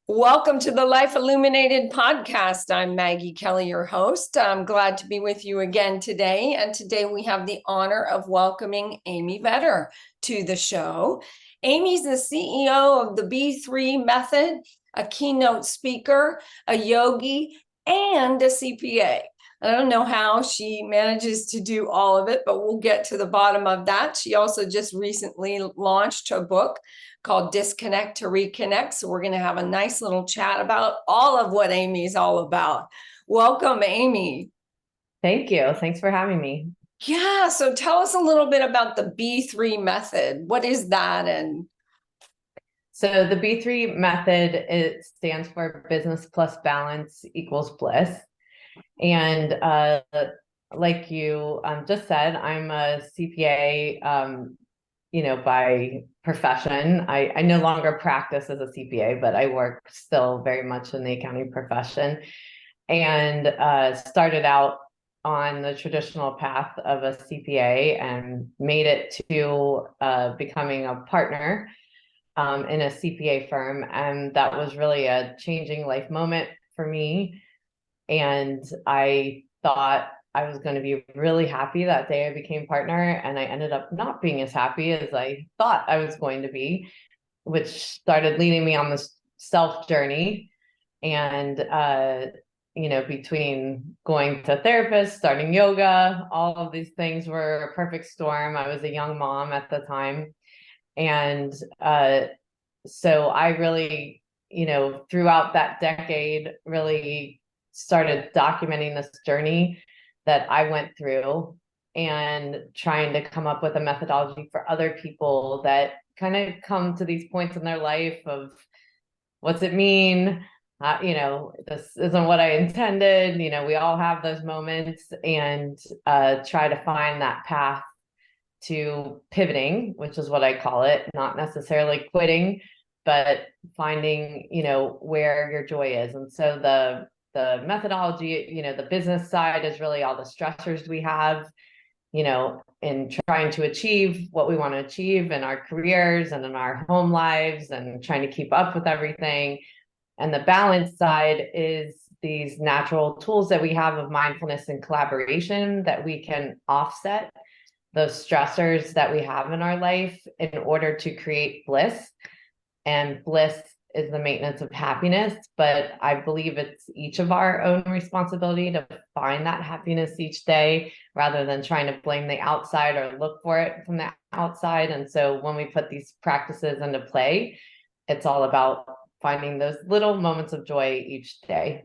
Welcome to the Life Illuminated podcast. I'm Maggie Kelly, your host. I'm glad to be with you again today. And today we have the honor of welcoming Amy Vetter to the show. Amy's the CEO of the B3 Method, a keynote speaker, a yogi, and a CPA. I don't know how she manages to do all of it, but we'll get to the bottom of that. She also just recently launched a book called Disconnect to Reconnect. So we're going to have a nice little chat about all of what Amy's all about. Welcome, Amy. Thank you. Thanks for having me. Yeah, so tell us a little bit about the B3 method. What is that? And So the B3 method, it stands for business plus balance equals bliss. And like you just said, I'm a CPA, by profession. I no longer practice as a CPA, but I work still very much in the accounting profession, and started out on the traditional path of a CPA and made it to becoming a partner in a CPA firm. And that was really a changing life moment for me. And I thought I was going to be really happy that day I became partner. And I ended up not being as happy as I thought I was going to be, which started leading me on this self journey. And, between going to therapists, starting yoga, all of these things were a perfect storm. I was a young mom at the time. And so I really, throughout that decade, really started documenting this journey that I went through and trying to come up with a methodology for other people that kind of come to these points in their life of what's it mean? This isn't what I intended. We all have those moments, and try to find that path to pivoting, which is what I call it, not necessarily quitting, but finding, where your joy is. And so the methodology, the business side is really all the stressors we have, in trying to achieve what we want to achieve in our careers and in our home lives and trying to keep up with everything. And the balance side is these natural tools that we have of mindfulness and collaboration that we can offset those stressors that we have in our life in order to create bliss. And bliss is the maintenance of happiness, but I believe it's each of our own responsibility to find that happiness each day rather than trying to blame the outside or look for it from the outside. And so when we put these practices into play, it's all about finding those little moments of joy each day.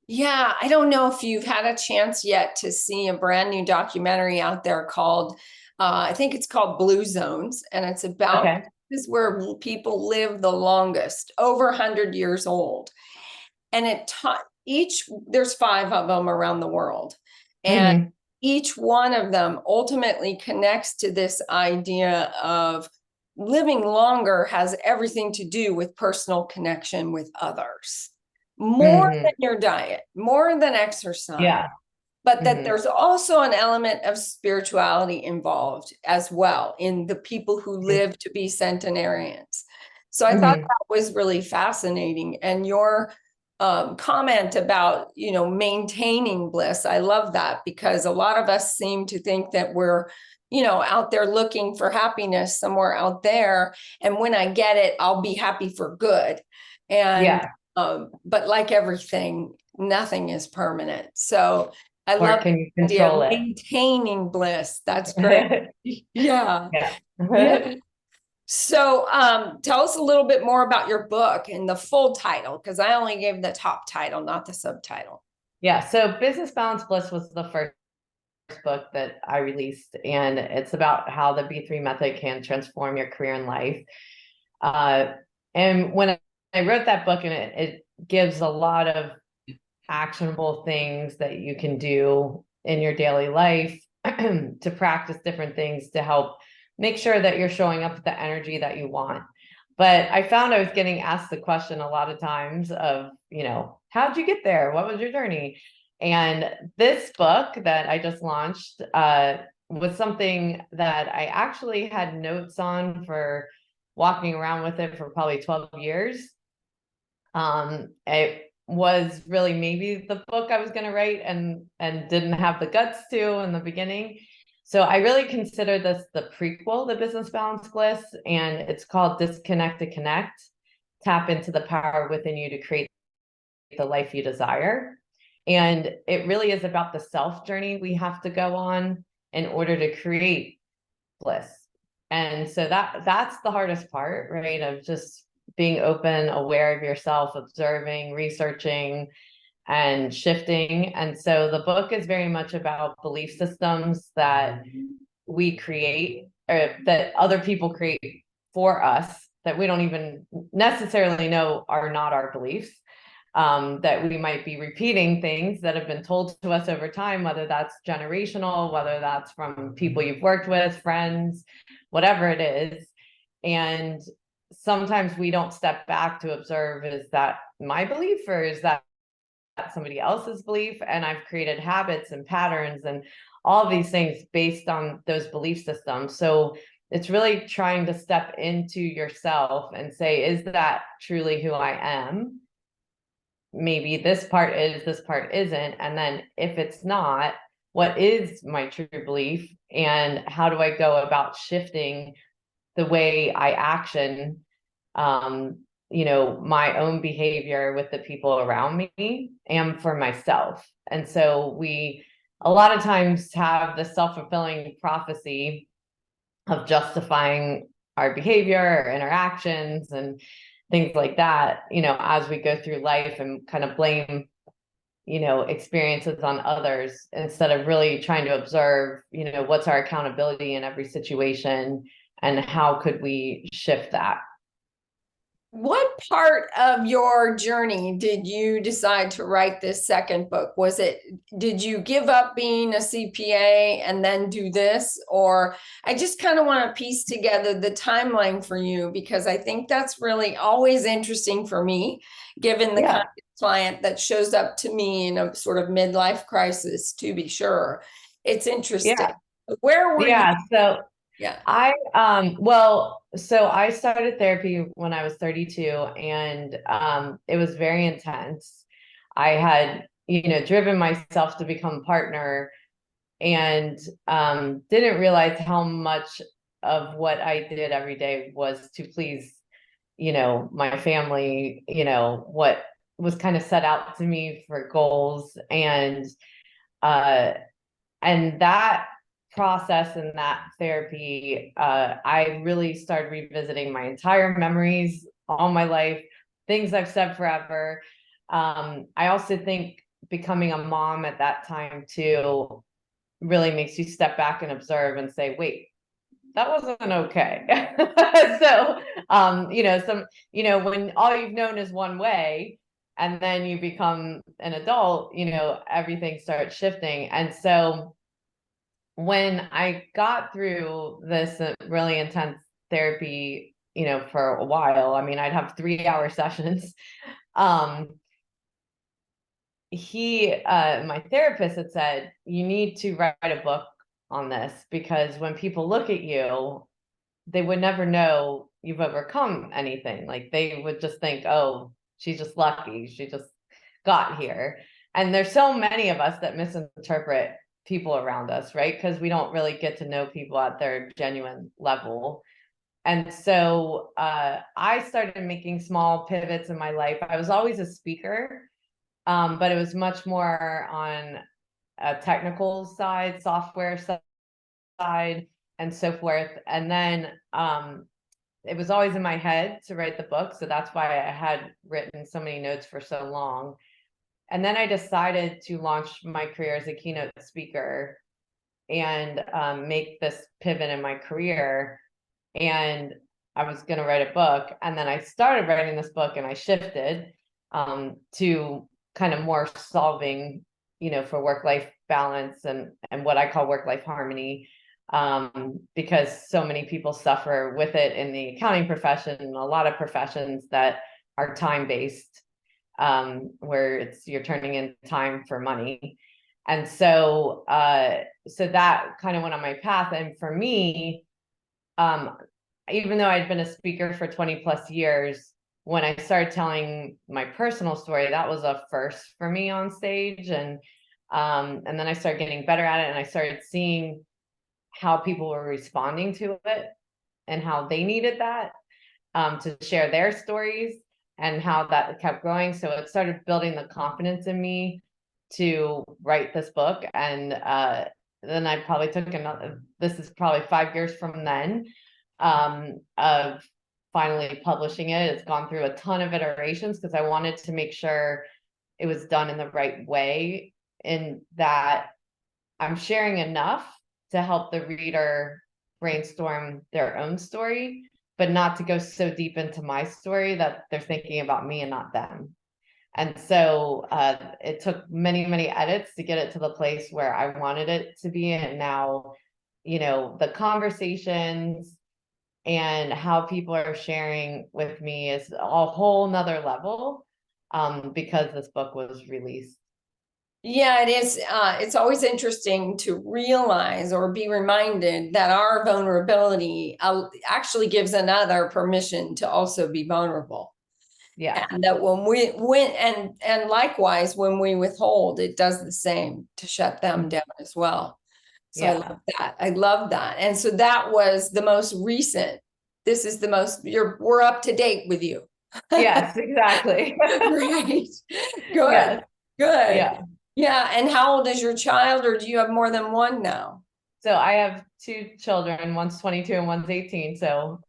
yeah, I don't know if you've had a chance yet to see a brand new documentary out there called, I think it's called Blue Zones, and it's about Okay. this is where people live the longest, over 100 years old. And there's 5 of them around the world. And Mm-hmm. each one of them ultimately connects to this idea of living longer has everything to do with personal connection with others, more Mm-hmm. than your diet, more than exercise, Yeah. but that Mm-hmm. there's also an element of spirituality involved as well in the people who live to be centenarians. So I thought Mm-hmm. that was really fascinating. And your comment about, maintaining bliss, I love that, because a lot of us seem to think that we're, out there looking for happiness somewhere out there. And when I get it, I'll be happy for good. And Yeah. but like everything, nothing is permanent. So I Or love can you the idea control of it? maintaining bliss. That's great. Yeah. Yeah. Yeah. So tell us a little bit more about your book and the full title, because I only gave the top title, not the subtitle. Yeah. So Business Balance Bliss was the first book that I released, and it's about how the B3 method can transform your career and life. Uh, and when I wrote that book, and it gives a lot of actionable things that you can do in your daily life to practice different things to help make sure that you're showing up with the energy that you want. But I found I was getting asked the question a lot of times of, how'd you get there? What was your journey? And this book that I just launched was something that I actually had notes on for walking around with it for probably 12 years. It was really maybe the book I was going to write and didn't have the guts to in the beginning. So I really consider this the prequel to Business Balance Bliss, and it's called Disconnect to Connect. Tap into the power within you to create the life you desire. And it really is about the self journey we have to go on in order to create bliss. And so that's the hardest part, right? Of just being open, aware of yourself, observing, researching, and shifting. And so the book is very much about belief systems that we create, or that other people create for us, that we don't even necessarily know are not our beliefs. That we might be repeating things that have been told to us over time, whether that's generational, whether that's from people you've worked with, friends, whatever it is. And sometimes we don't step back to observe, is that my belief or is that somebody else's belief? And I've created habits and patterns and all these things based on those belief systems. So it's really trying to step into yourself and say, is that truly who I am? Maybe this part is, this part isn't. And then if it's not, what is my true belief? And how do I go about shifting the way I action, my own behavior with the people around me and for myself? And so we a lot of times have the self-fulfilling prophecy of justifying our behavior or interactions and things like that, as we go through life, and kind of blame, experiences on others instead of really trying to observe, what's our accountability in every situation and how could we shift that. What part of your journey did you decide to write this second book? Did you give up being a CPA and then do this? Or I just kind of want to piece together the timeline for you, because I think that's really always interesting for me, given the kind of client that shows up to me in a sort of midlife crisis, to be sure. It's interesting. Where were you? So Yeah. So I started therapy when I was 32, and it was very intense. I had, driven myself to become a partner, and didn't realize how much of what I did every day was to please, my family, what was kind of set out to me for goals. And that process and that therapy, I really started revisiting my entire memories, all my life, things I've said forever. I also think becoming a mom at that time too really makes you step back and observe and say, wait, that wasn't okay. So, when all you've known is one way, and then you become an adult, everything starts shifting. And so when I got through this really intense therapy, for a while, I mean, I'd have 3-hour sessions. My therapist had said, you need to write a book on this, because when people look at you, they would never know you've overcome anything. Like, they would just think, oh, she's just lucky. She just got here. And there's so many of us that misinterpret people around us, right? Because we don't really get to know people at their genuine level. And so I started making small pivots in my life. I was always a speaker, but it was much more on a technical side, software side, and so forth. And then it was always in my head to write the book. So that's why I had written so many notes for so long. And then I decided to launch my career as a keynote speaker and make this pivot in my career. And I was going to write a book. And then I started writing this book, and I shifted to kind of more solving, for work-life balance and what I call work-life harmony, because so many people suffer with it in the accounting profession and a lot of professions that are time-based, where you're turning in time for money. And so that kind of went on my path. And for me, even though I'd been a speaker for 20 plus years, when I started telling my personal story, that was a first for me on stage. And then I started getting better at it, and I started seeing how people were responding to it and how they needed that to share their stories, and how that kept growing. So it started building the confidence in me to write this book. And then I probably took another, this is probably 5 years from then, of finally publishing it. It's gone through a ton of iterations because I wanted to make sure it was done in the right way, in that I'm sharing enough to help the reader brainstorm their own story, but not to go so deep into my story that they're thinking about me and not them. And so it took many, many edits to get it to the place where I wanted it to be. And now, the conversations and how people are sharing with me is a whole nother level, because this book was released. Yeah, it is. It's always interesting to realize or be reminded that our vulnerability actually gives another permission to also be vulnerable. Yeah. And that and likewise, when we withhold, it does the same to shut them down as well. So I Yeah. love that. I love that. And so that was the most recent. This is the most, we're up to date with you. Yes, exactly. Right. Good. Yes. Good. Yeah. Yeah. And how old is your child, or do you have more than one now? So I have two children, one's 22 and one's 18. So,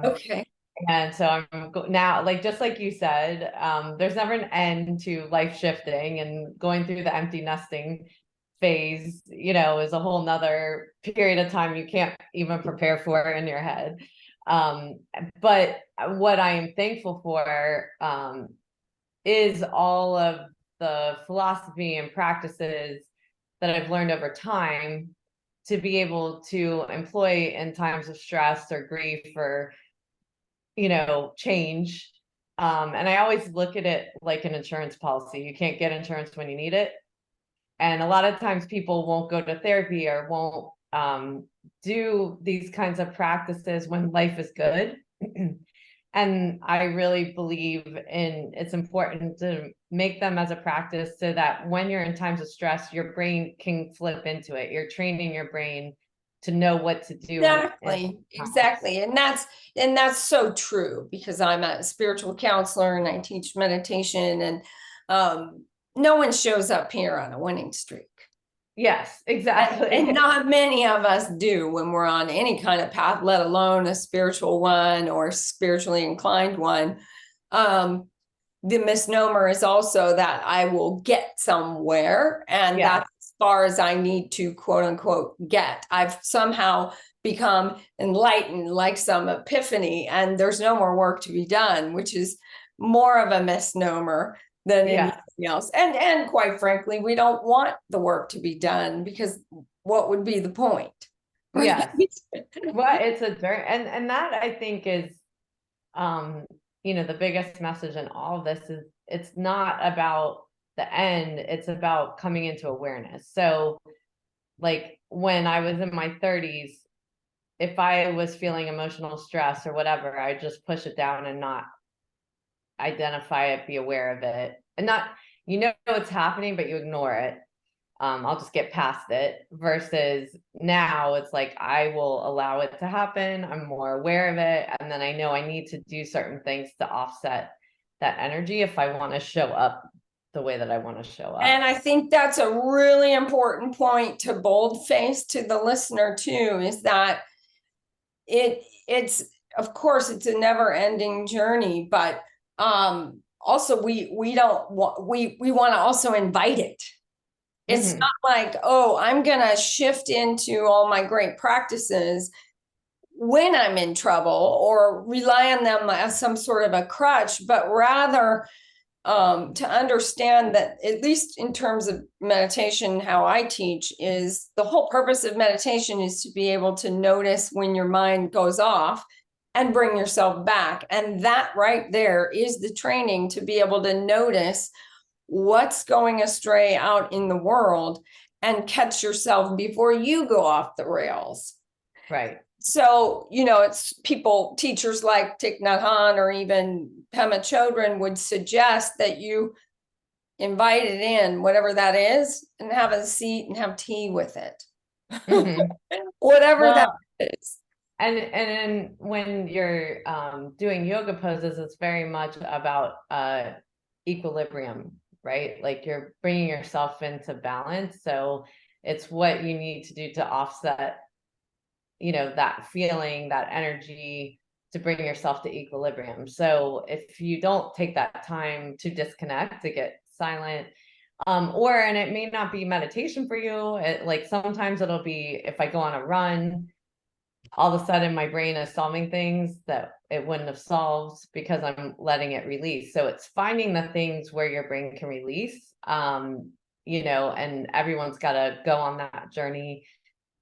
Okay. and so I'm now, like, just like you said, there's never an end to life shifting, and going through the empty nesting phase, is a whole nother period of time you can't even prepare for in your head. But what I am thankful for, is all of the philosophy and practices that I've learned over time to be able to employ in times of stress or grief or, change. And I always look at it like an insurance policy. You can't get insurance when you need it. And a lot of times people won't go to therapy or won't do these kinds of practices when life is good. And I really believe in, it's important to make them as a practice, so that when you're in times of stress, your brain can flip into it. You're training your brain to know what to do. Exactly. And that's so true, because I'm a spiritual counselor and I teach meditation, and no one shows up here on a winning streak. Yes, And exactly. not many of us do when we're on any kind of path, let alone a spiritual one or spiritually inclined one. The misnomer is also that I will get somewhere, and Yeah, that's as far as I need to, quote unquote, get. I've somehow become enlightened, like some epiphany, and there's no more work to be done, which is more of a misnomer than yeah, anything else. And quite frankly, we don't want the work to be done, because what would be the point? yes. Well, it's a journey, and that, I think, is the biggest message in all of this is, it's not about the end, it's about coming into awareness. So, like, when I was in my 30s, if I was feeling emotional stress or whatever, I just push it down and not identify it, be aware of it, and not, it's happening, but you ignore it. I'll just get past it, versus now it's like, I will allow it to happen. I'm more aware of it. And then I know I need to do certain things to offset that energy if I want to show up the way that I want to show up. And I think that's a really important point to boldface to the listener too, is that it's of course it's a never-ending journey, but also we don't want we want to also invite it. It's Mhm. not like, oh, I'm gonna shift into all my great practices when I'm in trouble, or rely on them as some sort of a crutch, but rather to understand that, at least in terms of meditation, how I teach, is the whole purpose of meditation is to be able to notice when your mind goes off and bring yourself back. And that right there is the training to be able to notice what's going astray out in the world and catch yourself before you go off the rails. Right. So, it's people, teachers like Thich Nhat Hanh or even Pema Chodron would suggest that you invite it in, whatever that is, and have a seat and have tea with it. Mhm. Whatever that Well, is. and then when you're doing yoga poses, it's very much about equilibrium, right? Like you're bringing yourself into balance. So it's what you need to do to offset, that feeling, that energy, to bring yourself to equilibrium. So if you don't take that time to disconnect, to get silent, and it may not be meditation for you. Like sometimes it'll be if I go on a run, all of a sudden my brain is solving things that it wouldn't have solved because I'm letting it release. So it's finding the things where your brain can release, and everyone's got to go on that journey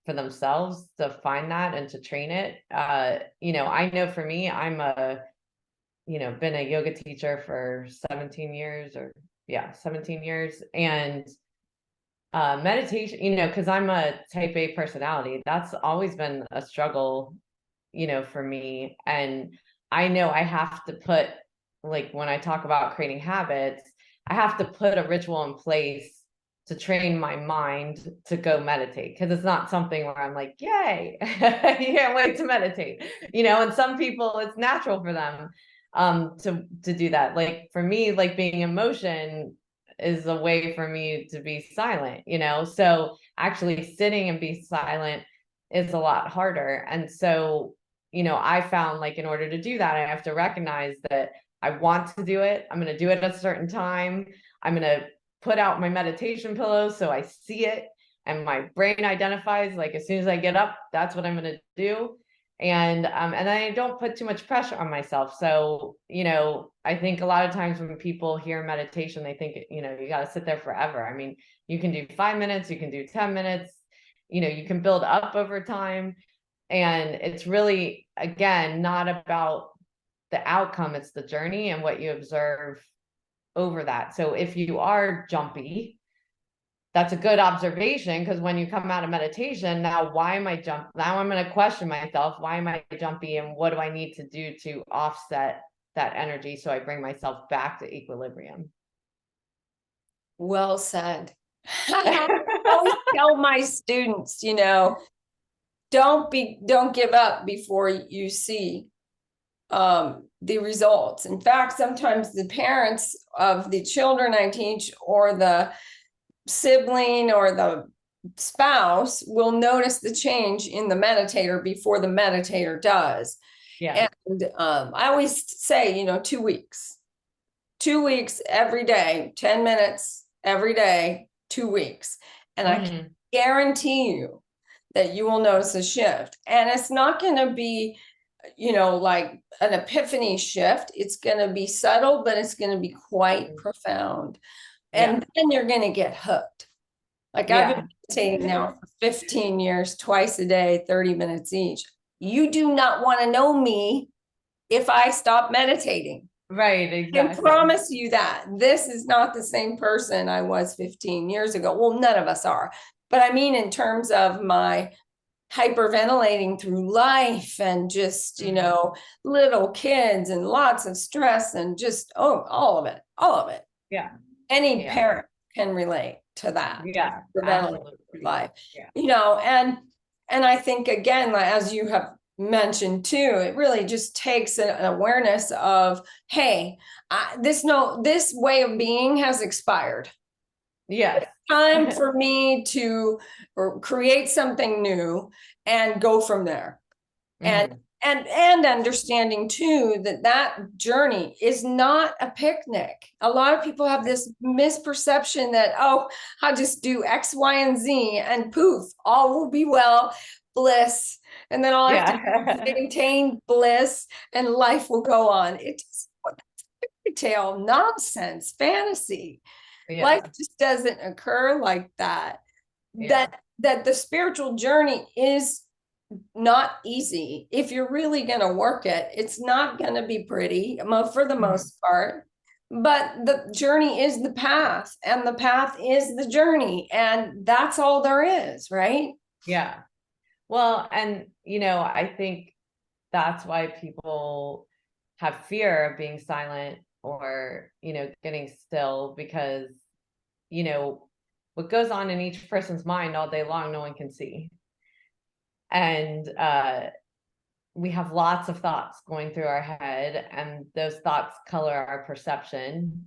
for themselves to find that and to train it. I know for me, I'm been a yoga teacher for 17 years, or yeah, 17 years. And meditation, because I'm a type A personality, that's always been a struggle, for me. And I know I have to put, like, when I talk about creating habits, I have to put a ritual in place to train my mind to go meditate, because it's not something where I'm like, yay, I can't wait to meditate, and some people it's natural for them to do that. Like for me, like being in motion is a way for me to be silent, so actually sitting and be silent is a lot harder. And so, I found, like, in order to do that, I have to recognize that I want to do it. I'm going to do it at a certain time. I'm going to put out my meditation pillows so I see it and my brain identifies, like, as soon as I get up, that's what I'm going to do. And I don't put too much pressure on myself. So, I think a lot of times when people hear meditation, they think, you got to sit there forever. I mean, you can do 5 minutes, you can do 10 minutes, you can build up over time. And it's really, again, not about the outcome, it's the journey and what you observe over that. So if you are jumpy, that's a good observation, because when you come out of meditation, now why am I jump? Now I'm going to question myself. Why am I jumpy? And what do I need to do to offset that energy so I bring myself back to equilibrium? Well said. I always tell my students, don't give up before you see the results. In fact, sometimes the parents of the children I teach, or the sibling or the spouse, will notice the change in the meditator before the meditator does. Yeah. And I always say, 2 weeks, 2 weeks every day, 10 minutes every day, 2 weeks. And I can guarantee you that you will notice a shift. And it's not going to be, like an epiphany shift. It's going to be subtle, but it's going to be quite profound. And then you're going to get hooked. Like I've been meditating now for 15 years, twice a day, 30 minutes each. You do not want to know me if I stop meditating. Right, I can exactly. promise you that this is not the same person I was 15 years ago. Well, none of us are. But I mean, in terms of my hyperventilating through life and just, little kids and lots of stress and just, all of it. Yeah. Any Yeah. parent can relate to that. Yeah, Hyperventilating absolutely. through life, Yeah. and I think, again, as you have mentioned too, it really just takes an awareness of, hey, this way of being has expired. Yes. It's time for me to create something new and go from there. And understanding too that journey is not a picnic. A lot of people have this misperception that, oh, I'll just do X, Y, and Z and poof, all will be well, bliss. And then I'll have to maintain bliss and life will go on. It's fairy tale nonsense, fantasy. Life just doesn't occur like that. That the spiritual journey is not easy. If you're really going to work it, it's not going to be pretty for the most part. But the journey is the path, and the path is the journey, and that's all there is, right? Yeah. Well, and I think that's why people have fear of being silent or, getting still, because, what goes on in each person's mind all day long, no one can see. And we have lots of thoughts going through our head, and those thoughts color our perception,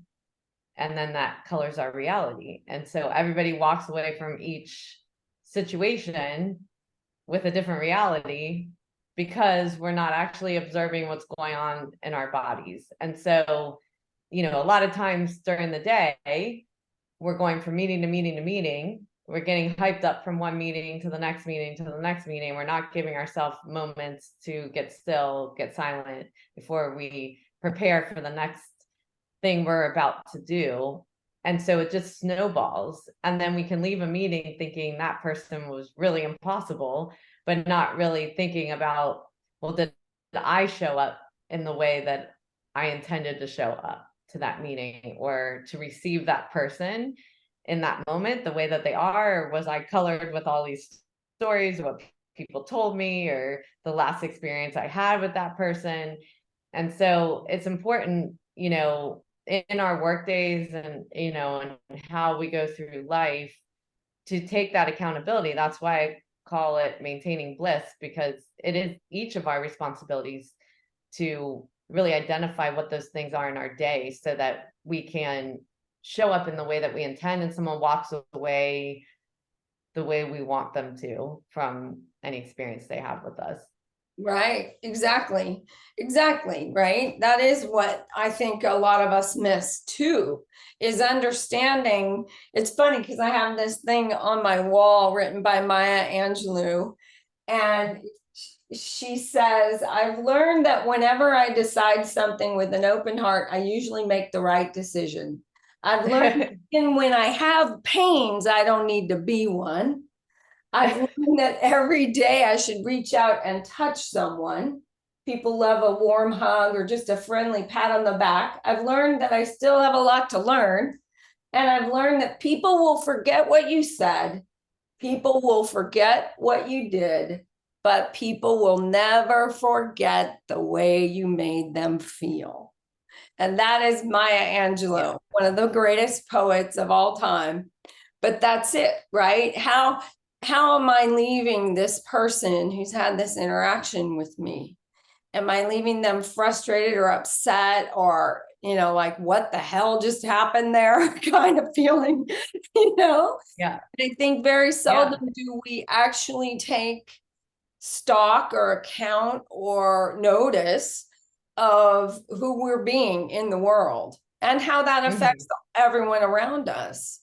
and then that colors our reality. And so everybody walks away from each situation with a different reality because we're not actually observing what's going on in our bodies. And so, a lot of times during the day, we're going from meeting to meeting to meeting. We're getting hyped up from one meeting to the next meeting to the next meeting. We're not giving ourselves moments to get still, get silent before we prepare for the next thing we're about to do. And so it just snowballs. And then we can leave a meeting thinking that person was really impossible, but not really thinking about, well, did I show up in the way that I intended to show up to that meeting, or to receive that person in that moment the way that they are? Or was I colored with all these stories of what people told me, or the last experience I had with that person? And so it's important, in our work days, and, and how we go through life, to take that accountability. That's why I call it maintaining bliss, because it is each of our responsibilities to really identify what those things are in our day, so that we can show up in the way that we intend, and someone walks away the way we want them to from any experience they have with us. Right, exactly, right. That is what I think a lot of us miss too, is understanding. It's funny because I have this thing on my wall written by Maya Angelou, and she says, I've learned that whenever I decide something with an open heart, I usually make the right decision. I've learned even when I have pains, I don't need to be one. I've learned that every day I should reach out and touch someone. People love a warm hug or just a friendly pat on the back. I've learned that I still have a lot to learn. And I've learned that people will forget what you said. People will forget what you did, but people will never forget the way you made them feel. And that is Maya Angelou, one of the greatest poets of all time. But that's it, right? How am I leaving this person who's had this interaction with me? Am I leaving them frustrated or upset, or, like, what the hell just happened there kind of feeling, Yeah. I think very seldom do we actually take stock or account or notice of who we're being in the world and how that affects everyone around us.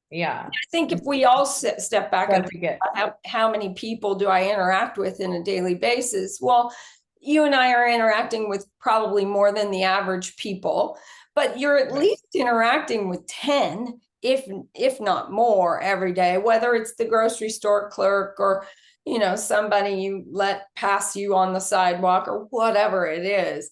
Yeah. I think if we all step back and think how many people do I interact with in a daily basis? Well, you and I are interacting with probably more than the average people, but you're at least interacting with 10, if not more, every day, whether it's the grocery store clerk or, somebody you let pass you on the sidewalk or whatever it is.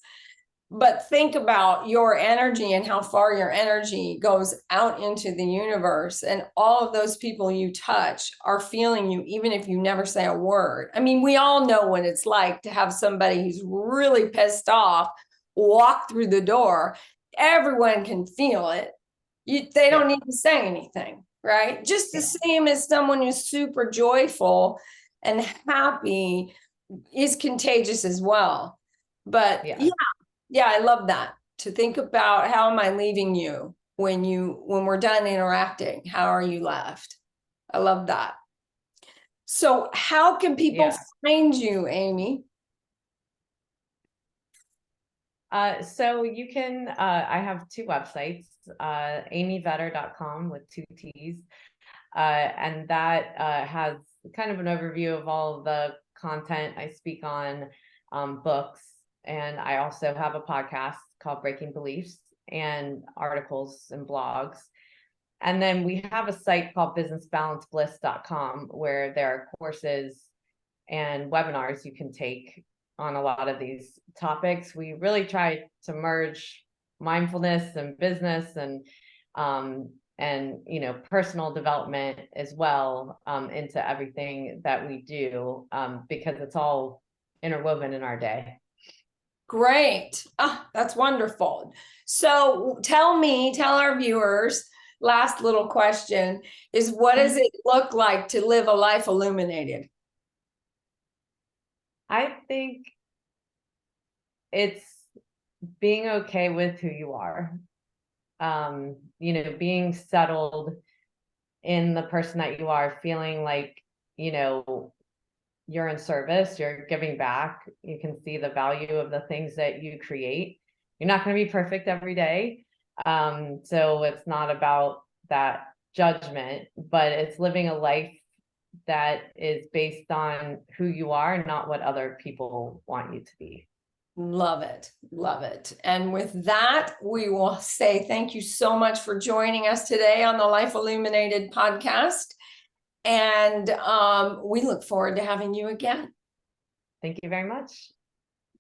But think about your energy and how far your energy goes out into the universe. And all of those people you touch are feeling you, even if you never say a word. I mean, we all know what it's like to have somebody who's really pissed off walk through the door. Everyone can feel it. They don't need to say anything, right? Just the same as someone who's super joyful and happy is contagious as well. But yeah, I love that. To think about, how am I leaving you when we're done interacting? How are you left? I love that. So how can people find you, Amy? So you can, I have two websites, amyvetter.com with two T's. And that has kind of an overview of all the content I speak on, books. And I also have a podcast called Breaking Beliefs, and articles and blogs. And then we have a site called businessbalancebliss.com, where there are courses and webinars you can take on a lot of these topics. We really try to merge mindfulness and business, and and personal development as well, into everything that we do, because it's all interwoven in our day. Great. That's wonderful. So tell our viewers, last little question is, what does it look like to live a life illuminated? I think it's being okay with who you are. Being settled in the person that you are, feeling like, you're in service, you're giving back, you can see the value of the things that you create. You're not going to be perfect every day. So it's not about that judgment, but it's living a life that is based on who you are, not what other people want you to be. Love it. Love it. And with that, we will say thank you so much for joining us today on the Life Illuminated podcast. And we look forward to having you again. Thank you very much.